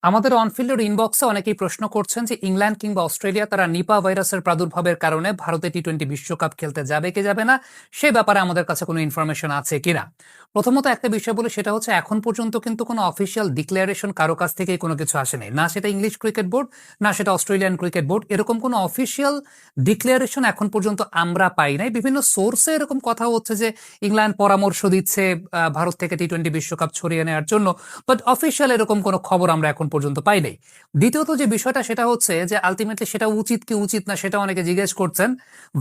আমাদের অনফিল্ডের ইনবক্সে অনেকেই প্রশ্ন করছেন যে ইংল্যান্ড কিংবা অস্ট্রেলিয়া তারা নিপা ভাইরাসের প্রাদুর্ভাবের কারণে ভারতে টি-20 বিশ্বকাপ খেলতে যাবে কি যাবে না সে ব্যাপারে আমাদের কাছে কোনো ইনফরমেশন আছে কিনা। প্রথমত একটা বিষয় বলে, সেটা হচ্ছে এখন পর্যন্ত কিন্তু কোনো অফিসিয়াল ডিক্লারেশন কারো কাছ থেকেই কোনো কিছু আসেনি, না সেটা ইংলিশ ক্রিকেট বোর্ড না সেটা অস্ট্রেলিয়ান ক্রিকেট বোর্ড। এরকম কোনো অফিসিয়াল ডিক্লারেশন এখন পর্যন্ত আমরা পাই নাই। বিভিন্ন সোর্সে এরকম কথা হচ্ছে যে ইংল্যান্ড পরামর্শ দিচ্ছে ভারত থেকে টি-20 বিশ্বকাপ ছড়িয়ে নেওয়ার জন্য, বাট অফিসিয়াল এরকম কোনো খবর আমরা এখন পর্যন্ত পাই নাই। দ্বিতীয়ত যে বিষয়টা সেটা হচ্ছে যে আলটিমেটলি সেটা উচিত কি উচিত না সেটা অনেকে জিজ্ঞেস করছেন।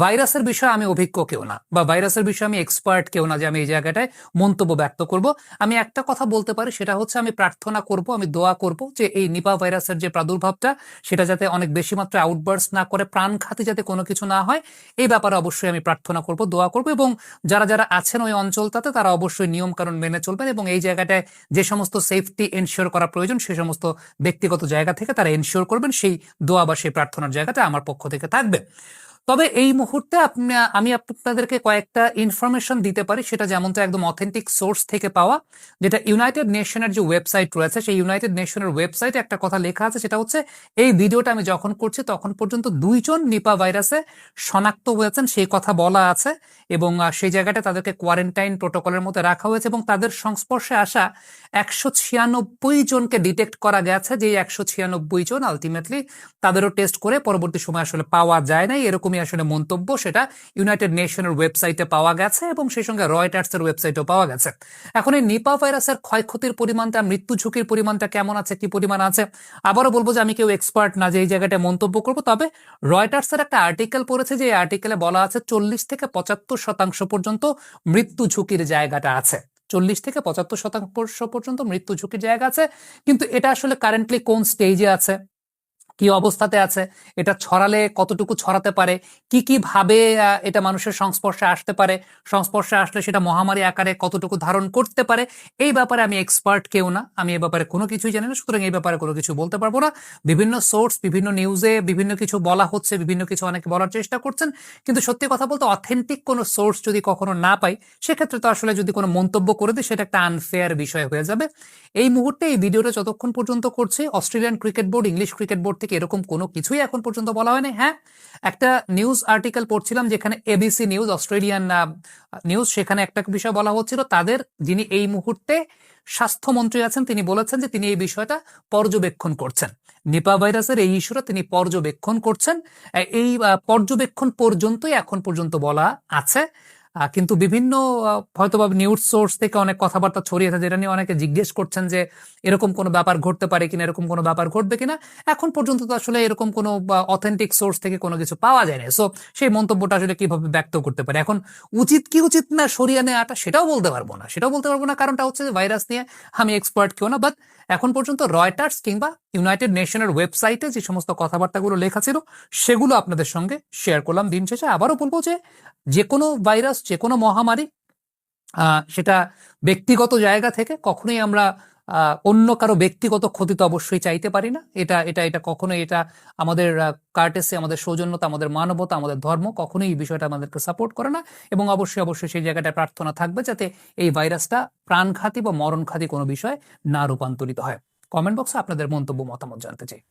ভাইরাসের বিষয়ে আমি অভিজ্ঞ কেউ না, বা ভাইরাসের বিষয়ে আমি এক্সপার্ট কেউ না যে আমি এই জায়গাটায় মন্তব্য ব্যক্ত করব। আমি একটা কথা বলতে পারি, সেটা হচ্ছে আমি প্রার্থনা করব, আমি দোয়া করব যে এই নিপা ভাইরাসের যে প্রাদুর্ভাবটা সেটা যাতে অনেক বেশি মাত্রায় আউটবার্স্ট না করে, প্রাণঘাতী যাতে কোনো কিছু না হয়, এই ব্যাপারে অবশ্যই আমি প্রার্থনা করব, দোয়া করব। এবং যারা যারা আছেন ওই অঞ্চলটাতে তারা অবশ্যই নিয়ম কানুন মেনে চলবেন এবং এই জায়গাটায় যে সমস্ত সেফটি এনশিওর করা প্রয়োজন সে সমস্ত ব্যক্তিগত জায়গা থেকে তারা এনশিওর করবেন। সেই দোয়া বা সেই প্রার্থনার জায়গাটা আমার পক্ষ থেকে থাকবে। তবে এই মুহূর্তে আমি আপনাদেরকে কয়েকটা ইনফরমেশন দিতে পারি, সেটা যেমনটা একদম অথেন্টিক সোর্স থেকে পাওয়া, যেটা ইউনাইটেড নেশনের যে ওয়েবসাইট রয়েছে সেই ইউনাইটেড নেশনের ওয়েবসাইটে একটা কথা লেখা আছে, সেটা হচ্ছে এই ভিডিওটা আমি যখন করছি তখন পর্যন্ত 2 জন নিপা ভাইরাসে শনাক্ত হয়েছেন সেই কথা বলা আছে। এবং সেই জায়গাটা তাদেরকে কোয়ারেন্টাইন প্রোটোকলের মধ্যে রাখা হয়েছে এবং তাদের সংস্পর্শে আসা 196 জনকে ডিটেক্ট করা গেছে, যে 196 জন আলটিমেটলি তাদেরও টেস্ট করে পরবর্তী সময় আসলে পাওয়া যায় নাই, এরকমই আসলে মন্তব্য সেটা ইউনাইটেড নেশনের ওয়েবসাইটে পাওয়া গেছে এবং সেই সঙ্গে রয়টার্সের ওয়েবসাইটেও পাওয়া গেছে। এখন এই নিপা ভাইরাসের ক্ষয়ক্ষতির পরিমাণটা, মৃত্যু ঝুঁকির পরিমাণটা কেমন আছে, কি পরিমাণ আছে, আবারও বলবো যে আমি কেউ এক্সপার্ট না যে এই জায়গাটা মন্তব্য করব। তবে রয়টার্সের একটা আর্টিকেল পড়েছে, যে এই আর্টিকেলে বলা আছে 40 থেকে 75% পর্যন্ত মৃত্যু ঝুঁকির জায়গাটা আছে। 40 থেকে 75% পর্যন্ত মৃত্যু ঝুঁকির জায়গা আছে। কিন্তু এটা আসলে কারেন্টলি কোন স্টেজে আছে, কি অবস্থাতে আছে, এটা ছড়ালে কতটুকু ছড়াতে পারে, কি কি ভাবে এটা মানুষের সংস্পর্শে আসতে পারে, সংস্পর্শে আসলে সেটা মহামারী আকারে কতটুকু ধারণ করতে পারে, এই ব্যাপারে আমি এক্সপার্ট কেউ না, আমি এই ব্যাপারে কোনো কিছুই জানি না, সুতরাং এই ব্যাপারে কোনো কিছু বলতে পারবো না। বিভিন্ন সোর্স, বিভিন্ন নিউজে বিভিন্ন কিছু বলা হচ্ছে, বিভিন্ন কিছু অনেকে বলার চেষ্টা করছেন, কিন্তু সত্যি কথা বলতে অথেন্টিক কোনো সোর্স যদি কখনো না পাই, সেক্ষেত্রে তো আসলে যদি কোনো মন্তব্য করে দিই সেটা একটা আনফেয়ার বিষয় হয়ে যাবে। এই মুহূর্তে এই ভিডিওটা যতক্ষণ পর্যন্ত করছি, Australian cricket board, English cricket board থেকে এরকম কোনো কিছুই এখন পর্যন্ত বলা হয়নি। হ্যাঁ, একটা নিউজ আর্টিকেল পড়ছিলাম যেখানে এবিসি নিউজ, অস্ট্রেলিয়ান নিউজ, সেখানে একটা বিষয় বলা হচ্ছিল, তাদের যিনি এই মুহূর্তে স্বাস্থ্যমন্ত্রী আছেন তিনি বলেছেন যে তিনি এই বিষয়টা পর্যবেক্ষণ করছেন, নিপা ভাইরাসের এই ইস্যুটা তিনি পর্যবেক্ষণ করছেন। এই পর্যবেক্ষণ পর্যন্তই এখন পর্যন্ত বলা আছে। কিন্তু বিভিন্ন হয়তোবা নিউজ সোর্স থেকে অনেক কথাবার্তা ছড়িয়েছে, যেটা নিয়ে অনেকে জিজ্ঞেস করছেন যে এরকম কোনো ব্যাপার ঘটতে পারে কিনা, এরকম কোনো ব্যাপার ঘটবে কিনা। এখন পর্যন্ত তো আসলে এরকম কোনো অথেন্টিক সোর্স থেকে কোনো কিছু পাওয়া যায় না, সো সেই মন্তব্যটা আসলে কিভাবে ব্যক্ত করতে পারে। এখন উচিত কি উচিত না সরিয়ে নেওয়াটা সেটাও বলতে পারবো না, কারণটা হচ্ছে যে ভাইরাস নিয়ে আমি এক্সপার্ট কেউ না। বাট এখন পর্যন্ত রয়টার্স কিংবা ইউনাইটেড নেশনের ওয়েবসাইটে যে সমস্ত কথাবার্তাগুলো লেখা ছিল সেগুলো আপনাদের সঙ্গে শেয়ার করলাম। দিন শেষে আবারও বলবো যে যে কোনো ভাইরাস, যে কোনো মহামারী, সেটা ব্যক্তিগত জায়গা থেকে কখনোই আমরা অন্য কারো ব্যক্তিগত ক্ষতি তো অবশ্যই চাইতে পারি না। এটা এটা এটা কখনোই, এটা আমাদের কার্টেসি, আমাদের সৌজন্যতা, আমাদের মানবতা, আমাদের ধর্ম কখনোই এই বিষয়টা আমাদেরকে সাপোর্ট করে না। এবং অবশ্যই অবশ্যই সেই জায়গাটায় প্রার্থনা থাকবে যাতে এই ভাইরাসটা প্রাণঘাতী বা মরণঘাতী কোনো বিষয় না রূপান্তরিত হয়। কমেন্ট বক্সে আপনাদের মন্তব্য, মতামত জানতে চাই।